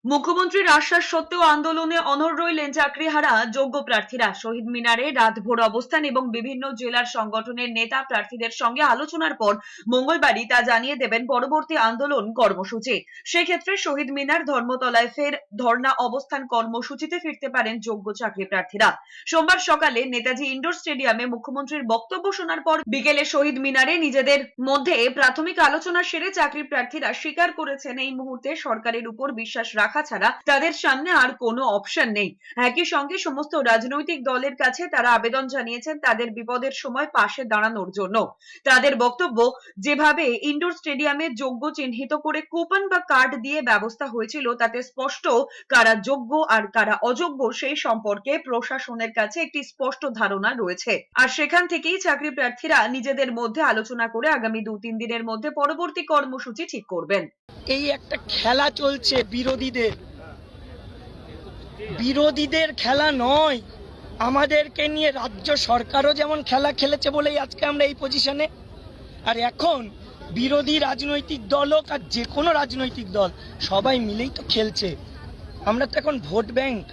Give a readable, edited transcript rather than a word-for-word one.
মুখ্যমন্ত্রীর আশ্বাস সত্ত্বেও আন্দোলনে অনড় রইলেন চাকরিহারা যোগ্য প্রার্থীরা। শহীদ মিনারে রাতভর অবস্থান এবং বিভিন্ন জেলার সংগঠনের নেতা প্রার্থীদের সঙ্গে আলোচনার পর মঙ্গলবারই তা জানিয়ে দেবেন পরবর্তী আন্দোলন কর্মসূচি। সেক্ষেত্রে শহীদ মিনার ধর্মতলায় ফের ধর্ণা অবস্থান কর্মসূচিতে ফিরতে পারেন যোগ্য চাকরি প্রার্থীরা। সোমবার সকালে নেতাজি ইন্ডোর স্টেডিয়ামে মুখ্যমন্ত্রীর বক্তব্য শোনার পর বিকেলে শহীদ মিনারে নিজেদের মধ্যে প্রাথমিক আলোচনা সেরে চাকরি প্রার্থীরা স্বীকার করেছেন এই মুহূর্তে সরকারের উপর বিশ্বাস রাখা ছাড়া তাদের সামনে আর কোনো অপশন নেই। একই সঙ্গে সমস্ত রাজনৈতিক দলের কাছে তারা আবেদন জানিয়েছেন তাদের বিপদের সময় পাশে দাঁড়ানোর জন্য। তাদের বক্তব্য, যেভাবে ইন্ডোর স্টেডিয়ামে যোগ্য চিহ্নিত করে কুপন বা কার্ড দিয়ে ব্যবস্থা হয়েছিল তাতে স্পষ্ট কারা যোগ্য আর কারা অযোগ্য সেই সম্পর্কে প্রশাসনের কাছে একটি স্পষ্ট ধারণা রয়েছে। আর সেখান থেকেই চাকরি প্রার্থীরা নিজেদের মধ্যে আলোচনা করে আগামী 2-3 দিনের মধ্যে পরবর্তী কর্মসূচি ঠিক করবেন। এই একটা খেলা চলছে বিরোধীদের খেলা নয়, আমাদেরকে নিয়ে রাজ্য সরকারও যেমন খেলা খেলেছে বলেই আজকে আমরা এই পজিশনে। আর এখন বিরোধী রাজনৈতিক দল হোক আর যে কোনো রাজনৈতিক দল সবাই মিলেই তো খেলছে। আমরা তো এখন ভোট ব্যাংক।